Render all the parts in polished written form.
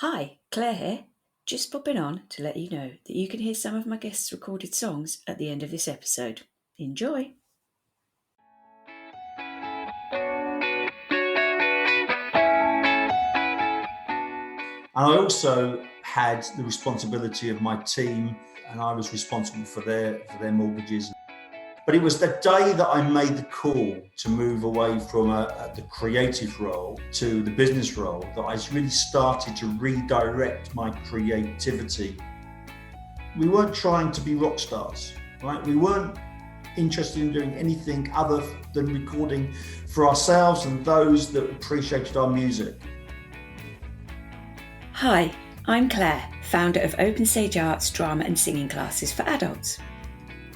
Hi, Claire here. Just popping on to let you know that you can hear some of my guests' recorded songs at the end of this episode. Enjoy! And I also had the responsibility of my team, and I was responsible for their mortgages. But it was the day that I made the call to move away from the creative role to the business role that I really started to redirect my creativity. We weren't trying to be rock stars, right? We weren't interested in doing anything other than recording for ourselves and those that appreciated our music. Hi, I'm Claire, founder of Open Stage Arts drama and singing classes for adults.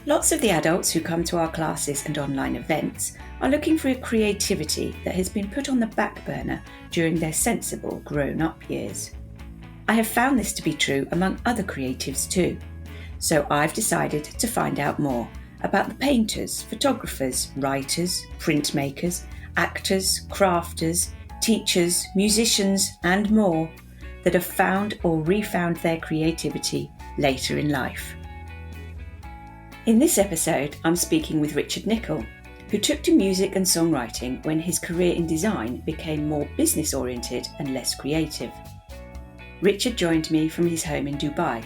Lots of the adults who come to our classes and online events are looking for a creativity that has been put on the back burner during their sensible grown-up years. I have found this to be true among other creatives too, so I've decided to find out more about the painters, photographers, writers, printmakers, actors, crafters, teachers, musicians and more that have found or refound their creativity later in life. In this episode, I'm speaking with Richard Nicoll, who took to music and songwriting when his career in design became more business-oriented and less creative. Richard joined me from his home in Dubai,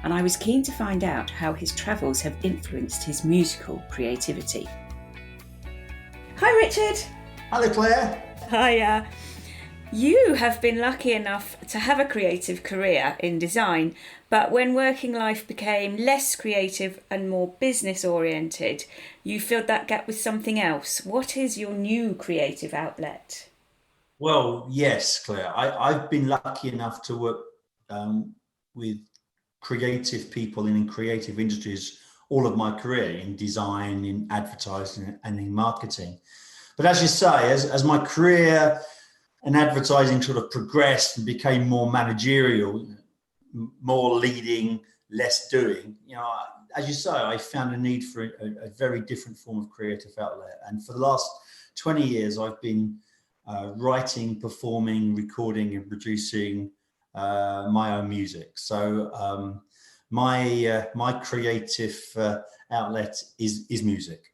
and I was keen to find out how his travels have influenced his musical creativity. Hi Richard! Hello Claire! Hiya! You have been lucky enough to have a creative career in design, but when working life became less creative and more business oriented, you filled that gap with something else. What is your new creative outlet? Well, yes, Claire. I've been lucky enough to work with creative people and in creative industries all of my career, in design, in advertising and in marketing. But as you say, as my career and advertising sort of progressed and became more managerial, more leading, less doing, as you say, I found a need for a very different form of creative outlet. And for the last 20 years, I've been writing, performing, recording and producing my own music. So my creative outlet is music.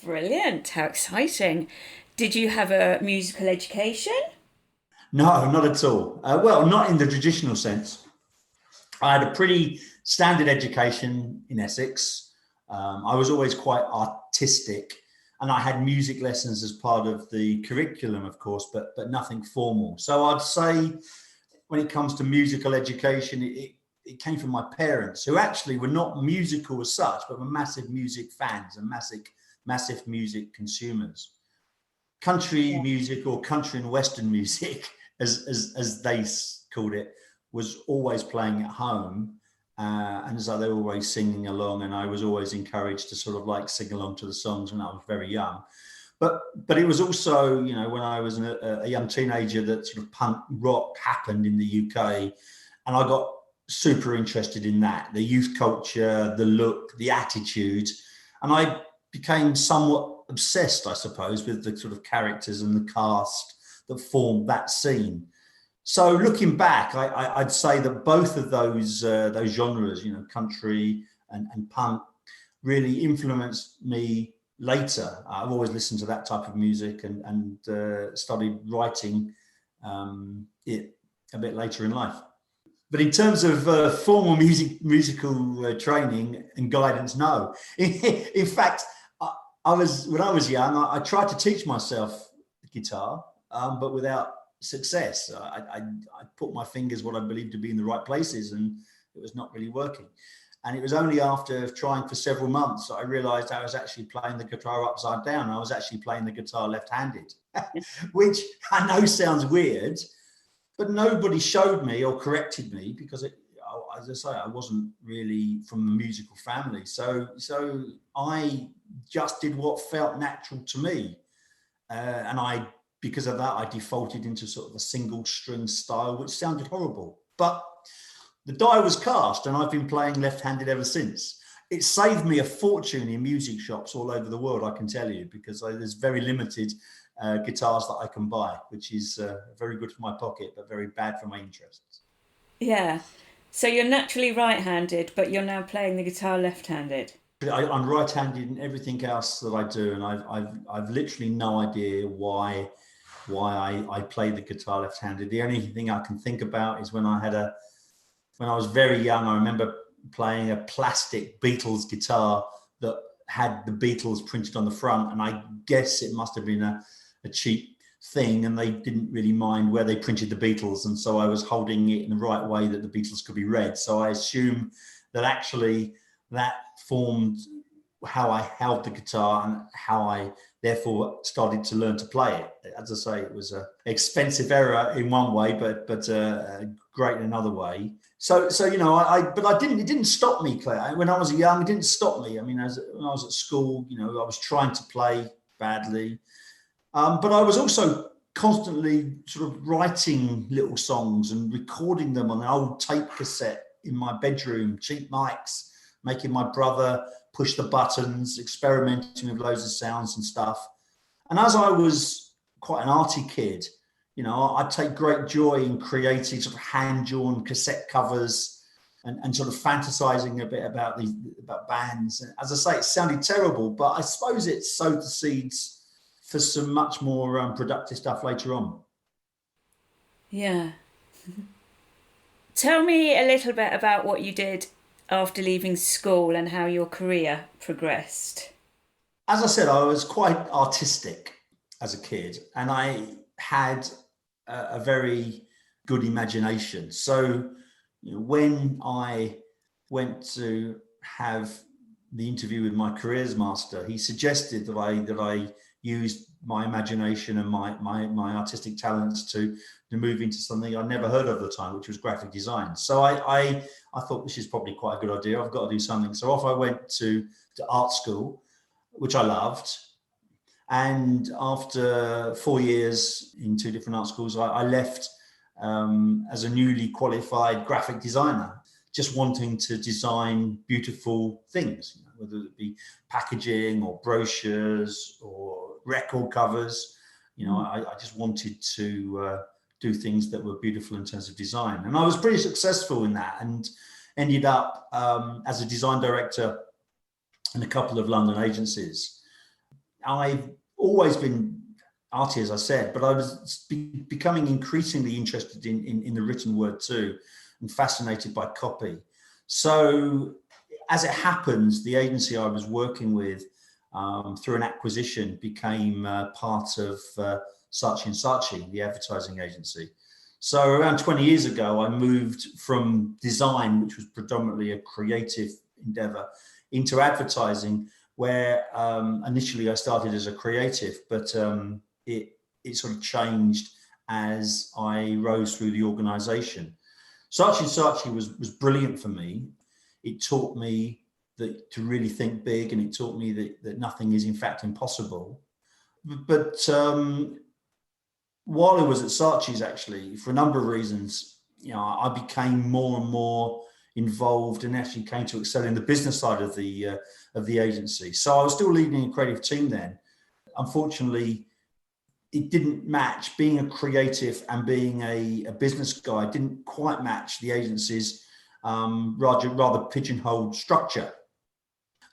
Brilliant, how exciting. Did you have a musical education? No, not at all. Well, not in the traditional sense. I had a pretty standard education in Essex. I was always quite artistic, and I had music lessons as part of the curriculum, of course, but nothing formal. So I'd say when it comes to musical education, it came from my parents, who actually were not musical as such, but were massive music fans and massive music consumers. Country music, or country and western music, as they called it, was always playing at home, and so they were always singing along, and I was always encouraged to sort of like sing along to the songs when I was very young. But it was also, when I was a young teenager, that sort of punk rock happened in the UK, and I got super interested in that, the youth culture, the look, the attitude, and I became somewhat obsessed, I suppose, with the sort of characters and the cast that formed that scene. So looking back, I'd say that both of those genres, country and punk, really influenced me later. I've always listened to that type of music and started writing it a bit later in life. But in terms of formal musical training and guidance, no. In fact, when I was young, I tried to teach myself the guitar, but without success. I put my fingers what I believed to be in the right places, and it was not really working. And it was only after trying for several months that I realized I was actually playing the guitar upside down. I was actually playing the guitar left-handed, which I know sounds weird, but nobody showed me or corrected me because, as I say, I wasn't really from a musical family. So I just did what felt natural to me. And because of that, I defaulted into sort of a single string style, which sounded horrible. But the die was cast, and I've been playing left-handed ever since. It saved me a fortune in music shops all over the world, I can tell you, because there's very limited guitars that I can buy, which is very good for my pocket, but very bad for my interests. Yeah. So you're naturally right-handed, but you're now playing the guitar left-handed. I'm right-handed in everything else that I do, and I've literally no idea why I play the guitar left-handed. The only thing I can think about is when I was very young. I remember playing a plastic Beatles guitar that had the Beatles printed on the front, and I guess it must have been a cheap thing, and they didn't really mind where they printed the Beatles, and so I was holding it in the right way that the Beatles could be read. So I assume that actually that formed how I held the guitar and how I therefore started to learn to play it. As I say, it was an expensive error in one way, but great in another way. So you know, but I didn't. It didn't stop me, Claire. When I was young, it didn't stop me. I mean, when I was at school, you know, I was trying to play badly, but I was also constantly sort of writing little songs and recording them on an old tape cassette in my bedroom, cheap mics, making my brother push the buttons, experimenting with loads of sounds and stuff. And as I was quite an arty kid, you know, I'd take great joy in creating sort of hand-drawn cassette covers and sort of fantasizing a bit about bands. And as I say, it sounded terrible, but I suppose it sowed the seeds for some much more productive stuff later on. Yeah. Tell me a little bit about what you did after leaving school and how your career progressed. As I said, I was quite artistic as a kid, and I had a very good imagination. So, you know, when I went to have the interview with my careers master, he suggested that I used my imagination and my artistic talents to move into something I'd never heard of at the time, which was graphic design. So I thought this is probably quite a good idea. I've got to do something. So off I went to art school, which I loved. And after 4 years in two different art schools, I left as a newly qualified graphic designer, just wanting to design beautiful things, you know, whether it be packaging or brochures or record covers. You know, I just wanted to do things that were beautiful in terms of design. And I was pretty successful in that, and ended up as a design director in a couple of London agencies. I've always been arty, as I said, but I was becoming increasingly interested in the written word too, and fascinated by copy. So as it happens, the agency I was working with through an acquisition became part of Saatchi & Saatchi, the advertising agency. So around 20 years ago, I moved from design, which was predominantly a creative endeavor, into advertising, where initially I started as a creative, but it sort of changed as I rose through the organization. Saatchi & Saatchi was brilliant for me. It taught me that to really think big, and it taught me that nothing is in fact impossible. But while I was at Saatchi's, actually, for a number of reasons, you know, I became more and more involved and actually came to excel in the business side of the agency. So I was still leading a creative team then. Unfortunately, it didn't match. Being a creative and being a business guy didn't quite match the agency's rather pigeonholed structure.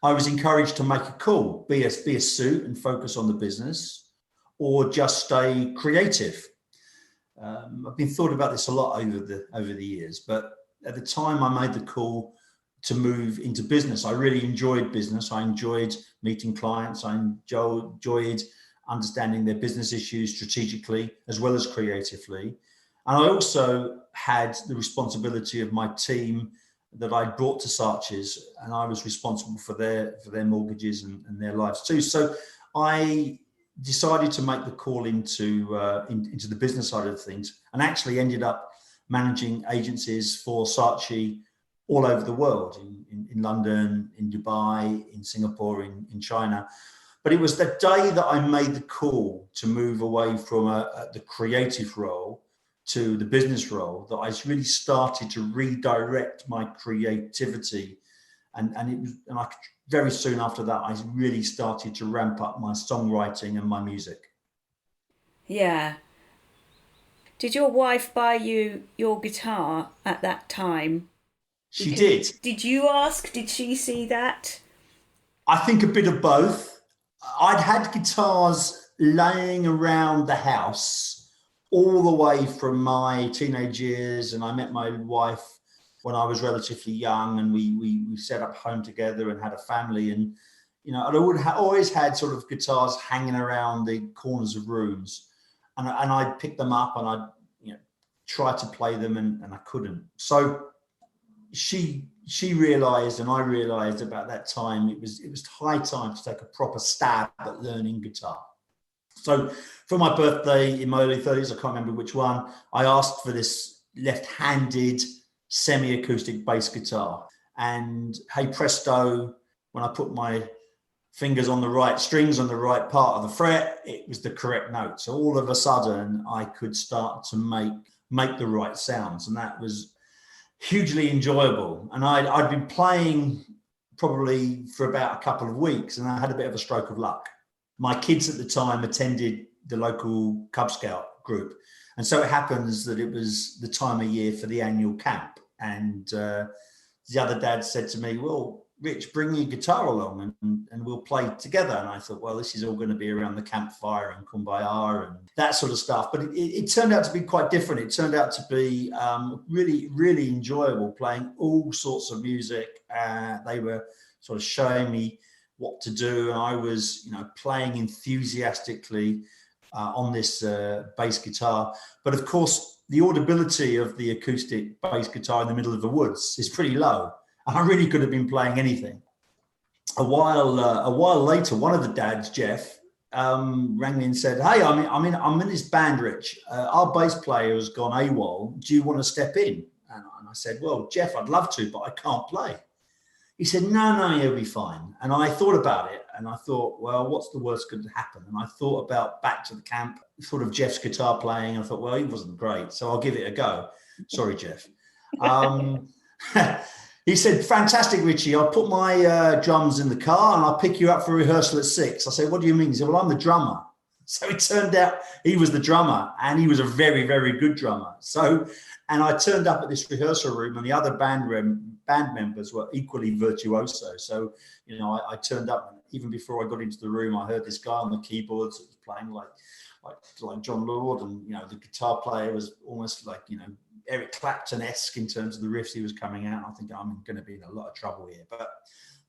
I was encouraged to make a call, be a suit and focus on the business, or just stay creative. I've been thought about this a lot over the years, but at the time I made the call to move into business. I really enjoyed business. I enjoyed meeting clients. I enjoyed understanding their business issues strategically as well as creatively. And I also had the responsibility of my team that I brought to Saatchi's, and I was responsible for their mortgages and their lives too. So I decided to make the call into the business side of things, and actually ended up managing agencies for Saatchi all over the world, in London, in Dubai, in Singapore, in China. But it was the day that I made the call to move away from the creative role to the business role that I really started to redirect my creativity. And very soon after that, I really started to ramp up my songwriting and my music. Yeah. Did your wife buy you your guitar at that time? She Because did. did you ask? Did she see that? I think a bit of both. I'd had guitars laying around the house all the way from my teenage years, and I met my wife when I was relatively young, and we set up home together and had a family. And I'd always had sort of guitars hanging around the corners of rooms, and I'd pick them up and I'd try to play them, and I couldn't. So she realized, and I realized about that time it was high time to take a proper stab at learning guitar. So for my birthday in my early 30s, I can't remember which one, I asked for this left-handed semi-acoustic bass guitar. And hey presto, when I put my fingers on the right strings on the right part of the fret, it was the correct note. So all of a sudden I could start to make the right sounds. And that was hugely enjoyable. And I'd been playing probably for about a couple of weeks, and I had a bit of a stroke of luck. My kids at the time attended the local Cub Scout group. And so it happens that it was the time of year for the annual camp. And the other dad said to me, well, Rich, bring your guitar along and we'll play together. And I thought, well, this is all going to be around the campfire and kumbaya and that sort of stuff. But it turned out to be quite different. It turned out to be really, really enjoyable, playing all sorts of music. They were sort of showing me what to do. And I was, playing enthusiastically on this bass guitar. But of course, the audibility of the acoustic bass guitar in the middle of the woods is pretty low. I really could have been playing anything. A while later, one of the dads, Jeff, rang me and said, "Hey, I'm in this band, Rich. Our bass player has gone AWOL. Do you want to step in?" And I said, "Well, Jeff, I'd love to, but I can't play." He said, "No, you'll be fine." And I thought about it, and I thought, well, what's the worst that could happen? And I thought about back to the camp, thought of Jeff's guitar playing, and I thought, well, he wasn't great, so I'll give it a go. Sorry, Jeff. He said, "Fantastic, Richie. I'll put my drums in the car and I'll pick you up for rehearsal at 6. I said, "What do you mean?" He said, "Well, I'm the drummer." So it turned out he was the drummer, and he was a very, very good drummer. And I turned up at this rehearsal room, and the other band members were equally virtuoso. So, I turned up, and even before I got into the room, I heard this guy on the keyboards that was playing like John Lord, and the guitar player was almost like Eric Clapton-esque in terms of the riffs he was coming out. I think I'm going to be in a lot of trouble here, but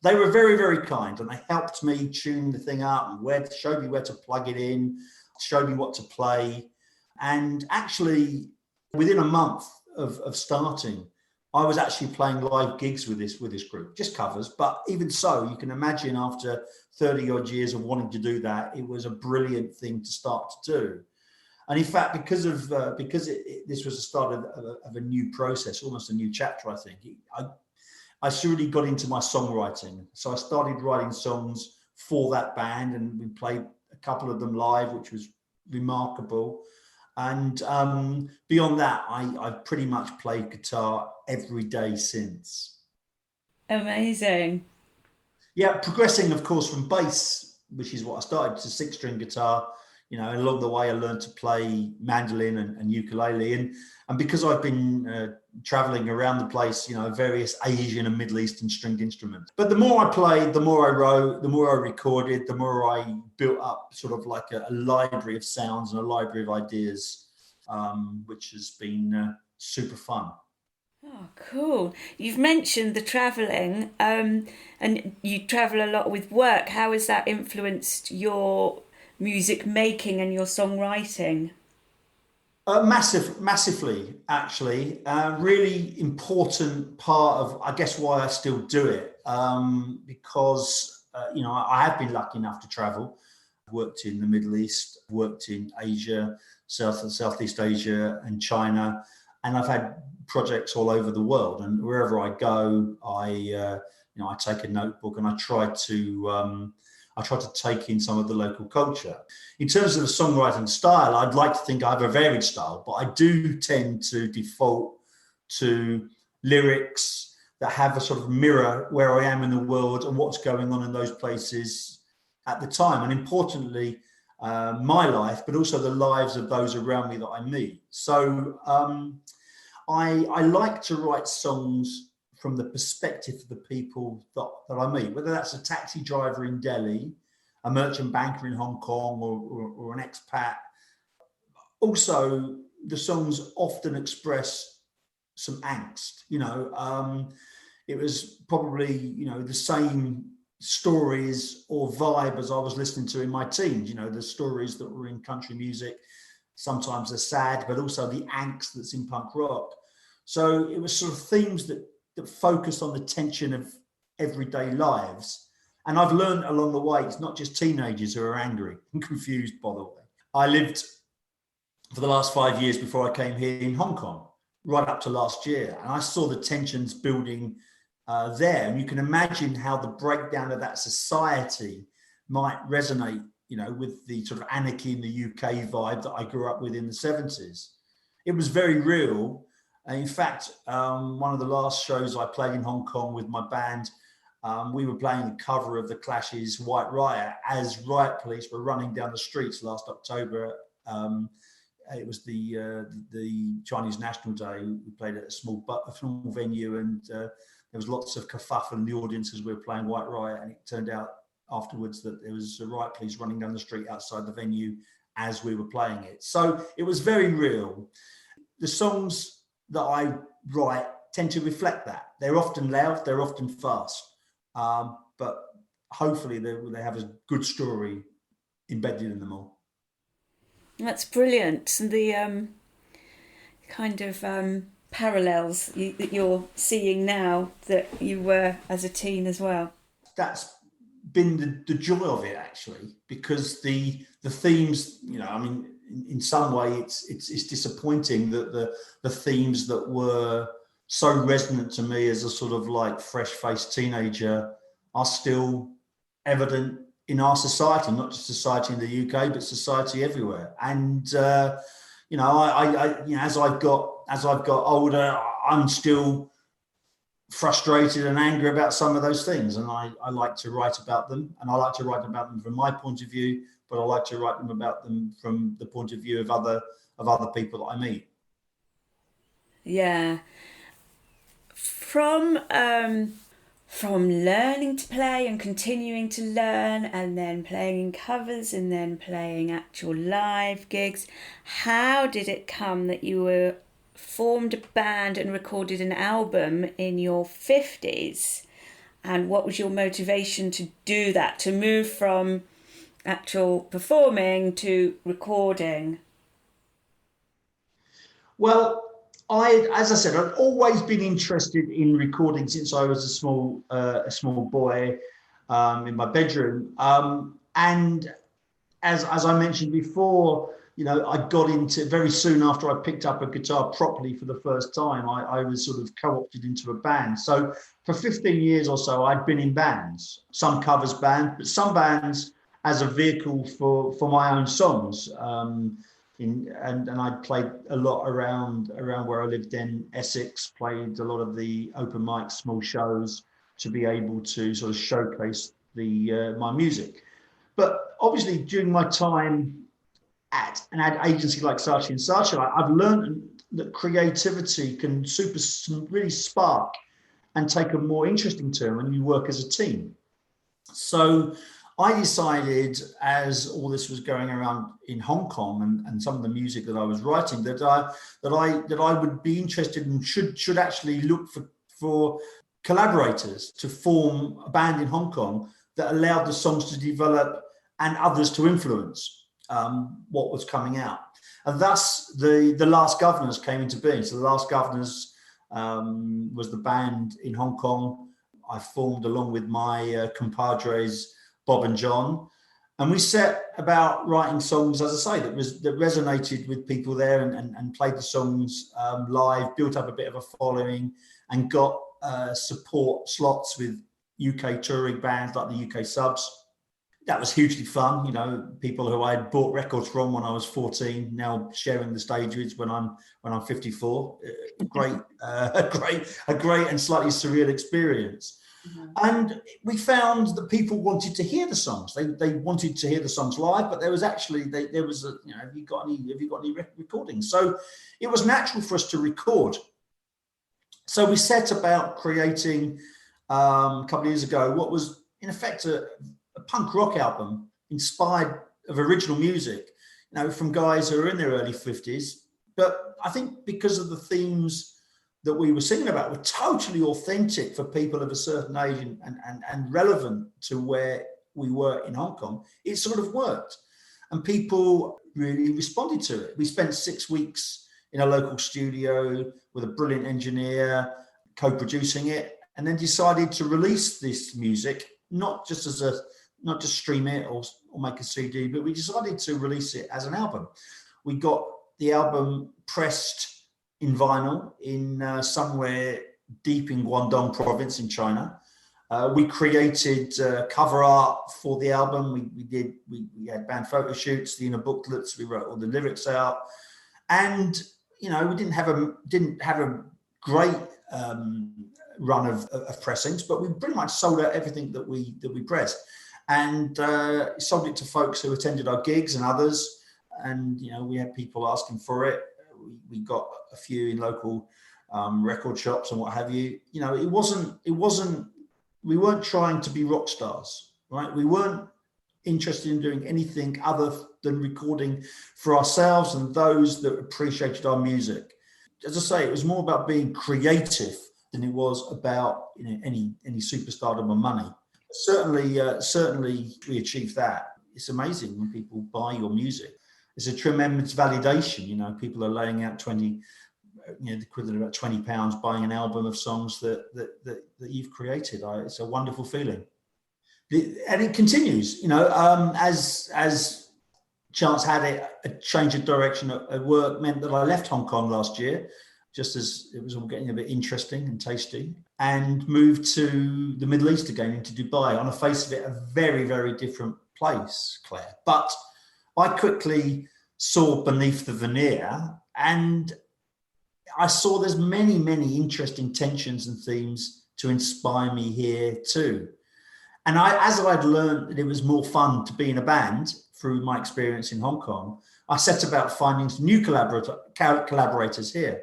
they were very, very kind, and they helped me tune the thing up and showed me where to plug it in, showed me what to play. And actually, within a month of starting, I was actually playing live gigs with this group, just covers. But even so, you can imagine after 30 odd years of wanting to do that, it was a brilliant thing to start to do. And in fact, because this was the start of a new process, almost a new chapter, I think, I really got into my songwriting. So I started writing songs for that band, and we played a couple of them live, which was remarkable. And beyond that, I've pretty much played guitar every day since. Amazing. Yeah, progressing, of course, from bass, which is what I started, to 6-string guitar. Along the way, I learned to play mandolin and ukulele. And because I've been traveling around the place, various Asian and Middle Eastern stringed instruments. But the more I played, the more I wrote, the more I recorded, the more I built up sort of like a library of sounds and a library of ideas, which has been super fun. Oh, cool. You've mentioned the travelling, and you travel a lot with work. How has that influenced your music making and your songwriting? Massively, actually. Really important part of, I guess, why I still do it, because, I have been lucky enough to travel. I've worked in the Middle East, worked in Asia, Southeast Asia and China, and I've had projects all over the world. And wherever I go, I take a notebook and I try to take in some of the local culture. In terms of the songwriting style, I'd like to think I have a varied style, but I do tend to default to lyrics that have a sort of mirror where I am in the world and what's going on in those places at the time. And importantly, my life, but also the lives of those around me that I meet. So I like to write songs from the perspective of the people that I meet, whether that's a taxi driver in Delhi, a merchant banker in Hong Kong, or an expat. Also, the songs often express some angst. It was probably, the same stories or vibe as I was listening to in my teens, the stories that were in country music. Sometimes they're sad, but also the angst that's in punk rock. So it was sort of themes that focused on the tension of everyday lives. And I've learned along the way, it's not just teenagers who are angry and confused, by the way. I lived for the last 5 years before I came here in Hong Kong, right up to last year. And I saw the tensions building there. And you can imagine how the breakdown of that society might resonate, with the sort of anarchy in the UK vibe that I grew up with in the 70s. It was very real. In fact, one of the last shows I played in Hong Kong with my band, we were playing the cover of the Clash's White Riot as riot police were running down the streets last October. It was the Chinese National Day. We played at a small venue, and there was lots of kerfuffle in the audience as we were playing White Riot. And it turned out afterwards that there was a riot police running down the street outside the venue as we were playing it. So it was very real. The songs that I write tend to reflect that. They're often loud, they're often fast, but hopefully they have a good story embedded in them all. That's brilliant. And the kind of parallels that you're seeing now that you were as a teen as well. That's been the joy of it, actually, because the themes, in some way it's disappointing that the themes that were so resonant to me as a sort of like fresh-faced teenager are still evident in our society, not just society in the UK, but society everywhere. And as I've got older, I'm still frustrated and angry about some of those things, and I like to write about them, and I like to write about them from my point of view, but I like to write about them from the point of view of other people that I meet. Yeah. From learning to play and continuing to learn, and then playing in covers, and then playing actual live gigs, how did it come that you formed a band and recorded an album in your 50s? And what was your motivation to do that, to move from actual performing to recording? Well, as I said, I've always been interested in recording since I was a small boy in my bedroom. And as I mentioned before, I got into very soon after I picked up a guitar properly for the first time. I was sort of co-opted into a band. So for 15 years or so, I'd been in bands, some covers bands, but some bands as a vehicle for my own songs. And I played a lot around where I lived in Essex, played a lot of the open mic small shows to be able to sort of showcase my music. But obviously during my time at an ad agency like Saatchi & Saatchi, I've learned that creativity can really spark and take a more interesting turn when you work as a team. So I decided, as all this was going around in Hong Kong and some of the music that I was writing, that I would be interested and should actually look for collaborators to form a band in Hong Kong that allowed the songs to develop and others to influence what was coming out. And thus the Last Governors came into being. So the Last Governors was the band in Hong Kong I formed along with my compadres Bob and John, and we set about writing songs, as I say, that resonated with people there, and played the songs live, built up a bit of a following, and got support slots with UK touring bands like the UK Subs. That was hugely fun. People who I had bought records from when I was 14, now sharing the stage with when I'm 54. A great and slightly surreal experience. Mhm. And we found that people wanted to hear the songs. They wanted to hear the songs live, but there was actually there was a, you know, have you got any recordings? So it was natural for us to record. So we set about creating a couple of years ago what was in effect a punk rock album inspired of original music, you know, from guys who are in their early 50s. But I think because of the themes that we were singing about were totally authentic for people of a certain age and relevant to where we were in Hong Kong, it sort of worked. And people really responded to it. We spent 6 weeks in a local studio with a brilliant engineer co-producing it, and then decided to release this music, not just stream it or make a CD, but we decided to release it as an album. We got the album pressed in vinyl in somewhere deep in Guangdong province in China. We created cover art for the album. We had band photo shoots, the inner booklets. We wrote all the lyrics out, and you know, we didn't have a great run of pressings, but we pretty much sold out everything that we pressed, and sold it to folks who attended our gigs and others. And you know, we had people asking for it. We got a few in local record shops and what have you. You know, it wasn't. We weren't trying to be rock stars, right? We weren't interested in doing anything other than recording for ourselves and those that appreciated our music. As I say, it was more about being creative than it was about, you know, any superstardom or money. Certainly, we achieved that. It's amazing when people buy your music. It's a tremendous validation. You know, people are laying out 20, you know, the equivalent of about £20 buying an album of songs that you've created. It's a wonderful feeling, and it continues. You know, as chance had it, a change of direction at work meant that I left Hong Kong last year, just as it was all getting a bit interesting and tasty, and moved to the Middle East again, into Dubai. On the face of it, a very, very different place, Claire. But I quickly saw beneath the veneer, and I saw there's many, many interesting tensions and themes to inspire me here too. And as I'd learned that it was more fun to be in a band through my experience in Hong Kong, I set about finding some new collaborators here.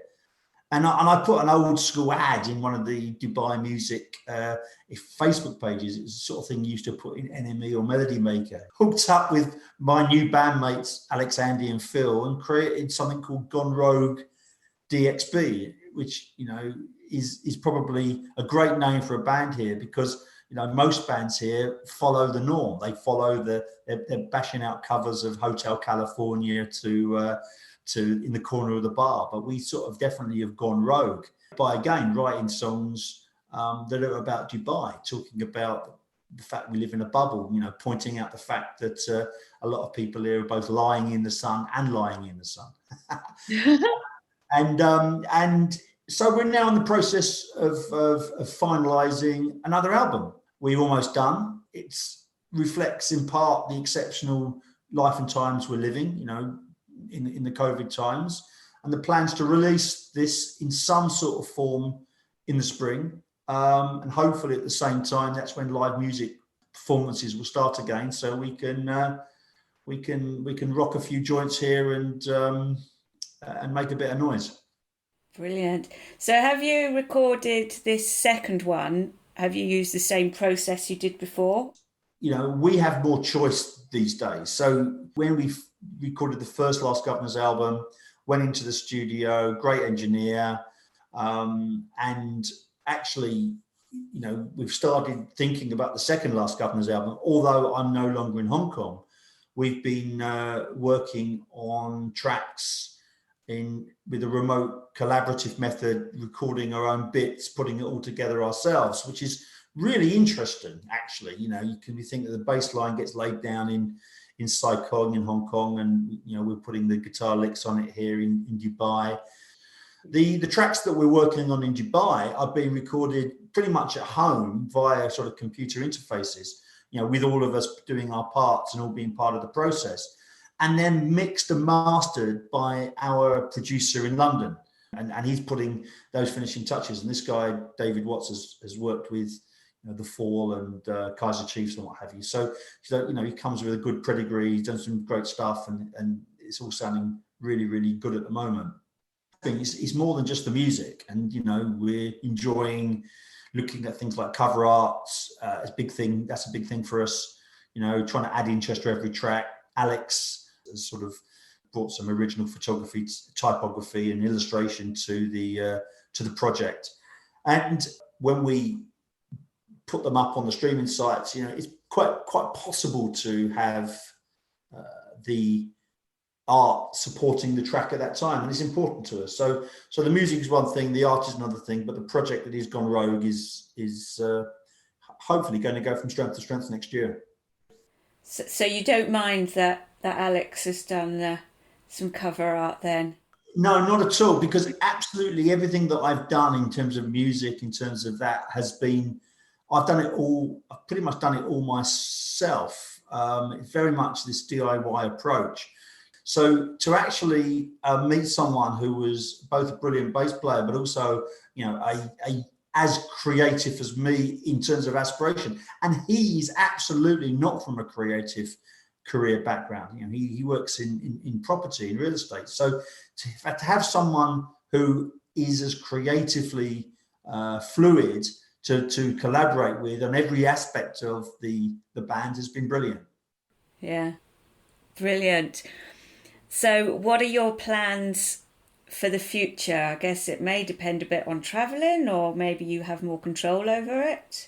And I put an old school ad in one of the Dubai music Facebook pages. It was the sort of thing you used to put in NME or Melody Maker. Hooked up with my new bandmates, Alex, Andy and Phil, and created something called Gone Rogue DXB, which, you know, is probably a great name for a band here, because, you know, most bands here follow the norm. They follow they're bashing out covers of Hotel California to in the corner of the bar, but we sort of definitely have gone rogue by, again, writing songs that are about Dubai, talking about the fact we live in a bubble, you know, pointing out the fact that a lot of people here are both lying in the sun and lying in the sun. And so we're now in the process of finalising another album. We're almost done. It reflects in part the exceptional life and times we're living, you know, in the COVID times, and the plans to release this in some sort of form in the spring, and hopefully at the same time that's when live music performances will start again, so we can rock a few joints here and make a bit of noise. Brilliant. So have you recorded this second one? Have you used the same process you did before? You know, we have more choice these days. So when we recorded the first Last Governor's album, went into the studio, great engineer, and actually, you know, we've started thinking about the second Last Governor's album. Although I'm no longer in Hong Kong, we've been working on tracks with a remote collaborative method, recording our own bits, putting it all together ourselves, which is really interesting, actually. You know, you think that the bass line gets laid down in Sai Kung in Hong Kong, and, you know, we're putting the guitar licks on it here in Dubai. The tracks that we're working on in Dubai are being recorded pretty much at home via sort of computer interfaces, you know, with all of us doing our parts and all being part of the process, and then mixed and mastered by our producer in London. And he's putting those finishing touches. And this guy, David Watts, has worked with, The Fall and Kaiser Chiefs and what have you. So he comes with a good pedigree. He's done some great stuff, and it's all sounding really, really good at the moment. I think it's more than just the music, and we're enjoying looking at things like cover arts. It's a big thing. That's a big thing for us. Trying to add interest to every track. Alex has sort of brought some original photography, typography, and illustration to the project. And when we put them up on the streaming sites, it's quite possible to have the art supporting the track at that time, and it's important to us. So the music is one thing, the art is another thing, but the project that is Gone Rogue is hopefully going to go from strength to strength next year. So you don't mind that Alex has done some cover art then? No, not at all, because absolutely everything that I've done in terms of music, in terms of that, has been, I've pretty much done it all myself. It's very much this DIY approach. So to actually meet someone who was both a brilliant bass player, but also, as creative as me in terms of aspiration, and he's absolutely not from a creative career background. He works in property, in real estate. So to have someone who is as creatively fluid to collaborate with on every aspect of the band has been brilliant. Yeah, brilliant. So what are your plans for the future? I guess it may depend a bit on travelling, or maybe you have more control over it.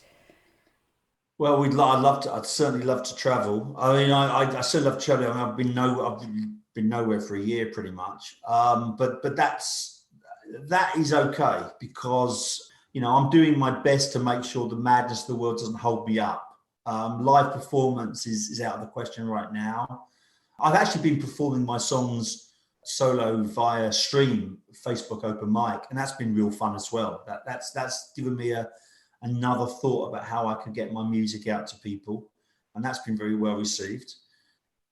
Well, I'd certainly love to travel. I mean, I still love traveling. I've been nowhere for a year pretty much. But that is okay, because I'm doing my best to make sure the madness of the world doesn't hold me up. Live performance is out of the question right now. I've actually been performing my songs solo via stream, Facebook open mic, and that's been real fun as well. That's given me another thought about how I could get my music out to people, and that's been very well received.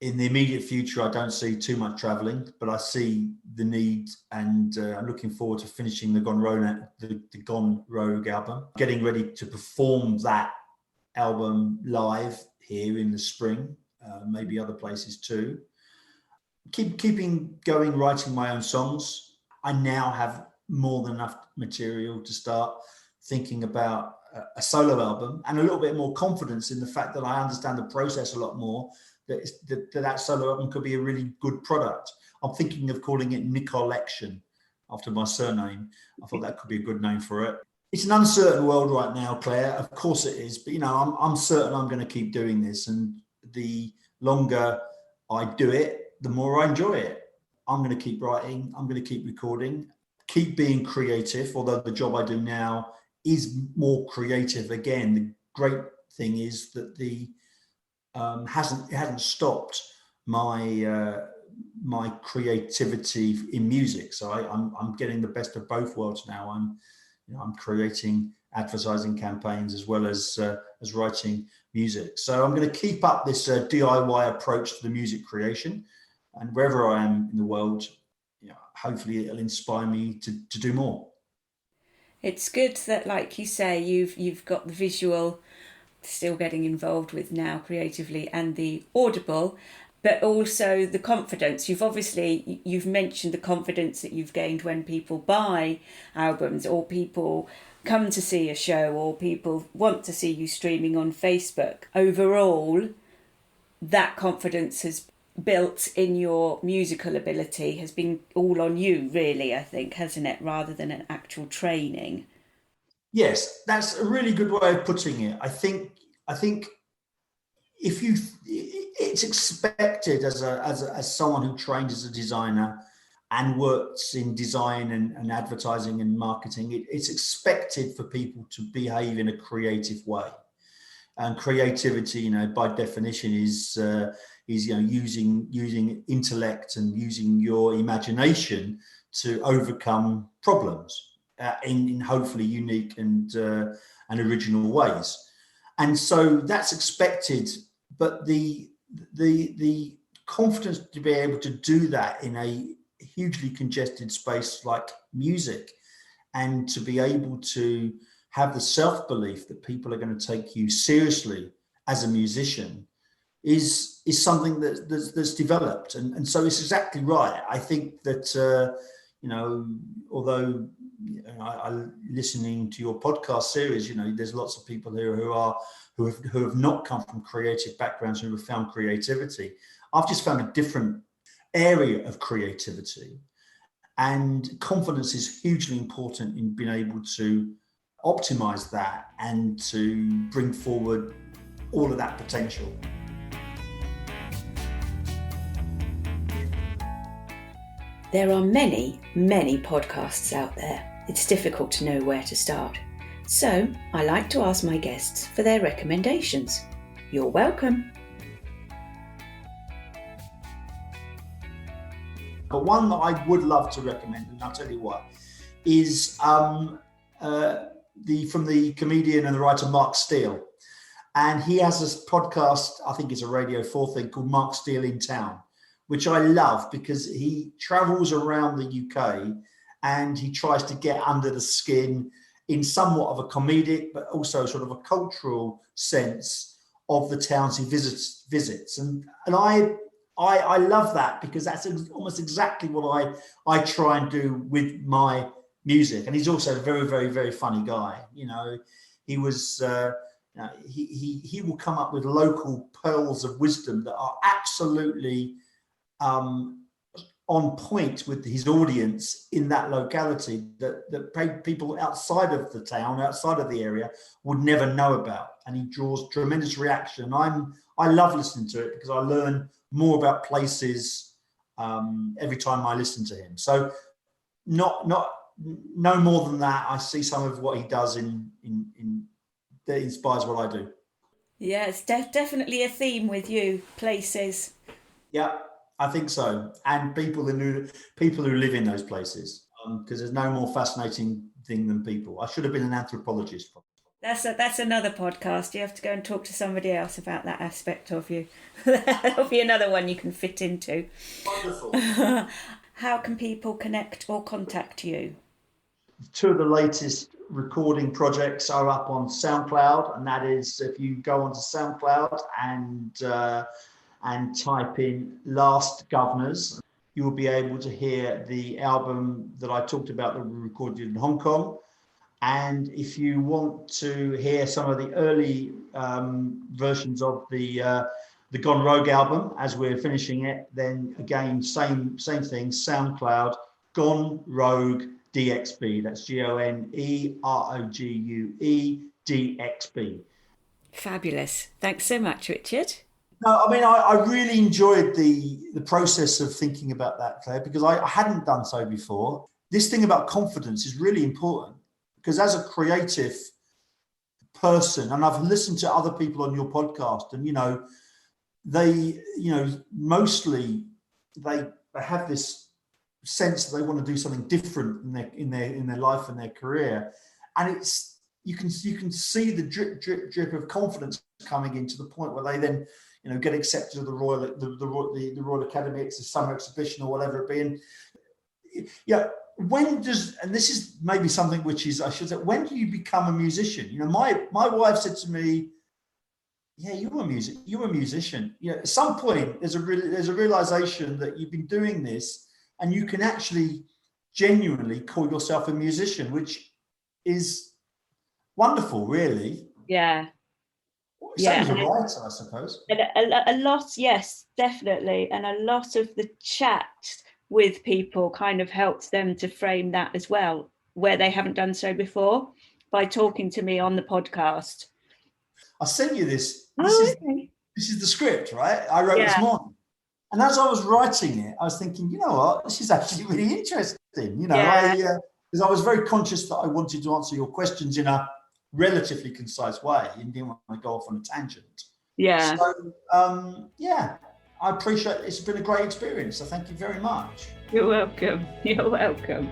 In the immediate future, I don't see too much traveling, but I see the need, and I'm looking forward to finishing the Gone Rogue album, getting ready to perform that album live here in the spring, maybe other places too. Keeping going, writing my own songs. I now have more than enough material to start thinking about a solo album, and a little bit more confidence in the fact that I understand the process a lot more, that solo album could be a really good product. I'm thinking of calling it Nicoll after my surname. I thought that could be a good name for it. It's an uncertain world right now, Claire. Of course it is, but I'm certain I'm going to keep doing this, and the longer I do it, the more I enjoy it. I'm going to keep writing. I'm going to keep recording, keep being creative. Although the job I do now is more creative. Again, the great thing is that it hasn't stopped my creativity in music. So I'm getting the best of both worlds now. I'm creating advertising campaigns as well as writing music. So I'm going to keep up this DIY approach to the music creation, and wherever I am in the world, hopefully it'll inspire me to do more. It's good that, like you say, you've got the visual still getting involved with now creatively, and the audible, but also the confidence. You've mentioned the confidence that you've gained when people buy albums, or people come to see a show, or people want to see you streaming on Facebook. Overall, that confidence has built in your musical ability has been all on you, really, I think, hasn't it, rather than an actual training? Yes, that's a really good way of putting it. I think if it's expected as someone who trained as a designer and works in design and advertising and marketing, it's expected for people to behave in a creative way. And creativity, by definition, is using intellect and using your imagination to overcome problems in hopefully unique and original ways. And so that's expected, but the confidence to be able to do that in a hugely congested space like music, and to be able to have the self-belief that people are going to take you seriously as a musician is something that's developed. And so it's exactly right. I think that, although I listening to your podcast series, there's lots of people here who have not come from creative backgrounds, who have found creativity. I've just found a different area of creativity, and confidence is hugely important in being able to optimize that and to bring forward all of that potential. There are many, many podcasts out there. It's difficult to know where to start. So I like to ask my guests for their recommendations. You're welcome. But one that I would love to recommend, and I'll tell you what, is from the comedian and the writer Mark Steele. And he has this podcast, I think it's a Radio 4 thing, called Mark Steele in Town, which I love because he travels around the UK and he tries to get under the skin in somewhat of a comedic, but also sort of a cultural sense of the towns he visits. And I love that because that's almost exactly what I try and do with my music. And he's also a very, very, very funny guy. He was he will come up with local pearls of wisdom that are absolutely on point with his audience in that locality that people outside of the town, outside of the area, would never know about. And he draws tremendous reaction. I love listening to it because I learn more about places every time I listen to him. So no more than that. I see some of what he does in that inspires what I do. Yeah, it's definitely a theme with you, places. Yeah, I think so. And people who live in those places, because there's no more fascinating thing than people. I should have been an anthropologist. That's another podcast. You have to go and talk to somebody else about that aspect of you. That'll be another one you can fit into. Wonderful. How can people connect or contact you? Two of the latest recording projects are up on SoundCloud, and that is if you go onto SoundCloud and type in Last Governors, you will be able to hear the album that I talked about that we recorded in Hong Kong. And if you want to hear some of the early versions of the Gone Rogue album as we're finishing it, then again, same thing, SoundCloud, Gone Rogue DXB. That's GONEROGUE Fabulous. Thanks so much, Richard. No, I mean, I really enjoyed the process of thinking about that, Claire, because I hadn't done so before. This thing about confidence is really important because as a creative person, and I've listened to other people on your podcast, and, they mostly they have this sense that they want to do something different in their life and their career, and it's you can see the drip of confidence coming into the point where they then get accepted to the Royal Academy, it's a summer exhibition or whatever it be. And when does, and this is maybe something which is, I should say, when do you become a musician? My wife said to me, yeah, you're a musician. At some point there's a realization that you've been doing this and you can actually genuinely call yourself a musician, which is wonderful, really. Yeah. Same as a writer, I suppose. A lot, yes, definitely. And a lot of the chat with people kind of helps them to frame that as well, where they haven't done so before, by talking to me on the podcast. I sent you this. Okay. This is the script, right? I wrote this morning. And as I was writing it, I was thinking, you know what? This is actually really interesting. Because I was very conscious that I wanted to answer your questions in a relatively concise way and didn't want to go off on a tangent. Yeah. So, I appreciate it. It's been a great experience. So thank you very much. You're welcome. You're welcome.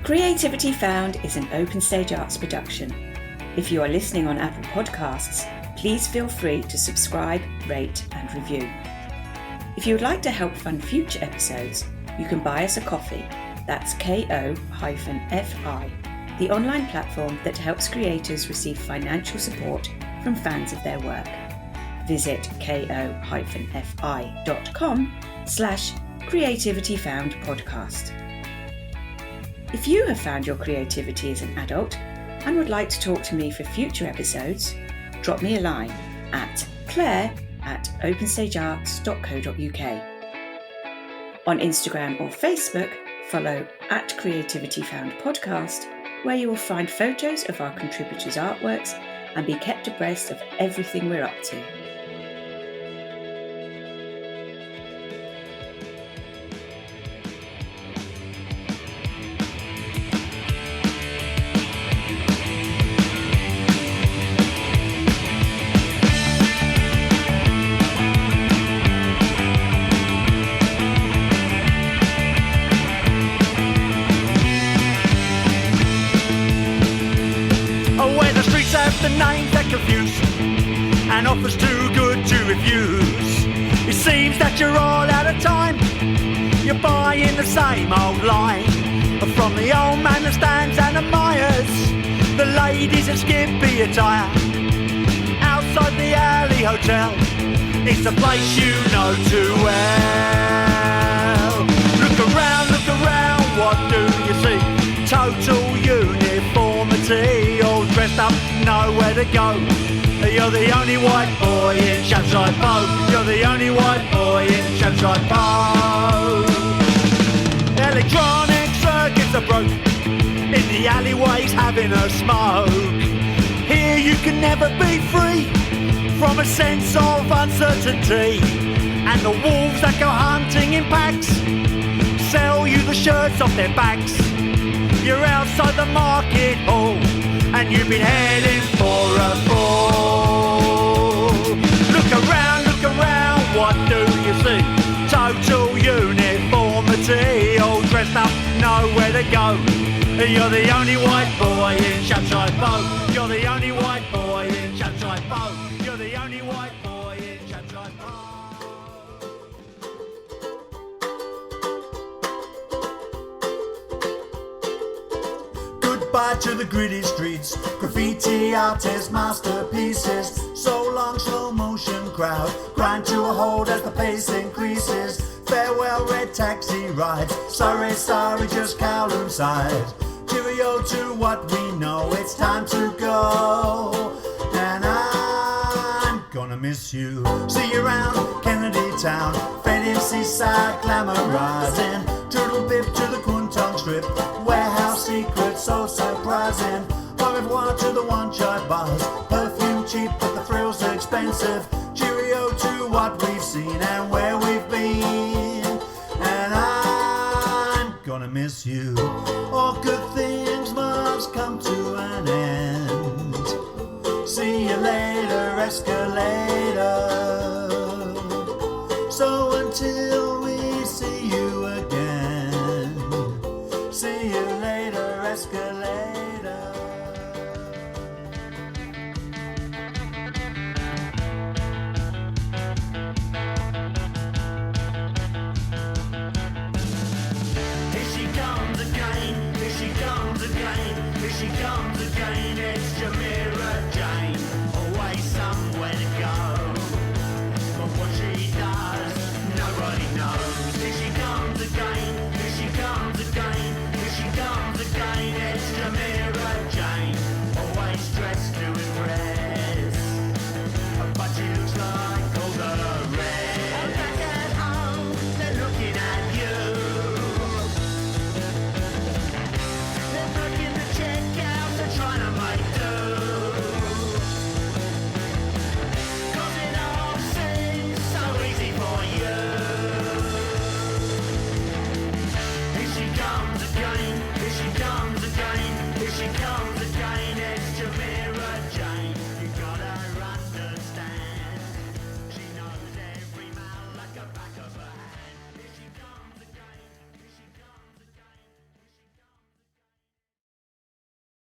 Creativity Found is an Open Stage Arts production. If you are listening on Apple Podcasts, please feel free to subscribe, rate and review. If you would like to help fund future episodes, you can buy us a coffee. That's ko-fi, the online platform that helps creators receive financial support from fans of their work. Visit ko-fi.com/creativityfoundpodcast. If you have found your creativity as an adult and would like to talk to me for future episodes, drop me a line at claire@openstagearts.co.uk. On Instagram or Facebook, follow @creativityfoundpodcast, where you will find photos of our contributors' artworks and be kept abreast of everything we're up to. The names that confuse and offers too good to refuse. It seems that you're all out of time. You're buying the same old line from the old man that stands and admires the ladies in skimpy attire outside the Alley Hotel. It's a place you know too well. Look around, what do you see? Total uniformity, all dressed up, nowhere to go. You're the only white boy in Shamside Bow. You're the only white boy in Shamside Bow. Electronic circuits are broke in the alleyways having a smoke. Here you can never be free from a sense of uncertainty. And the wolves that go hunting in packs sell you the shirts off their backs. You're outside the market hall and you've been heading for a fall. Look around, what do you see? Total uniformity, all dressed up, nowhere to go. You're the only white boy in Shamside Bow. You're the only white boy in Shamside Bow. You're the only white boy in Shamside Bow. Goodbye to the gritty streets, graffiti artists, masterpieces. So long, slow motion crowd, grind to a halt as the pace increases. Farewell, red taxi rides, sorry, just Kowloon side. Cheerio to what we know, it's time to go. And I'm gonna miss you. See you around Kennedy Town, fading seaside glamorizing. Turtle bib to the Kwun Strip, warehouse secrets so surprising. Au revoir to the one-chai bars, perfume cheap but the thrills are expensive. Cheerio to what we've seen and where we've been. And I'm gonna miss you. All good things must come to an end. See you later, escalator. So until we see you again, see you later, escalator. Here she comes again, here she comes again, here she comes again. It's Jamira Jane, always somewhere to go. But what she does, nobody knows. Here she comes again, here she comes again, here she comes again. It's Jamira Jane, always dressed to impress. But she looks like all the rest. And back at home, they're looking at you. They're working the checkout, they're trying to make do. 'Cause it all seems so easy for you. Here she comes again, here she comes again, here she comes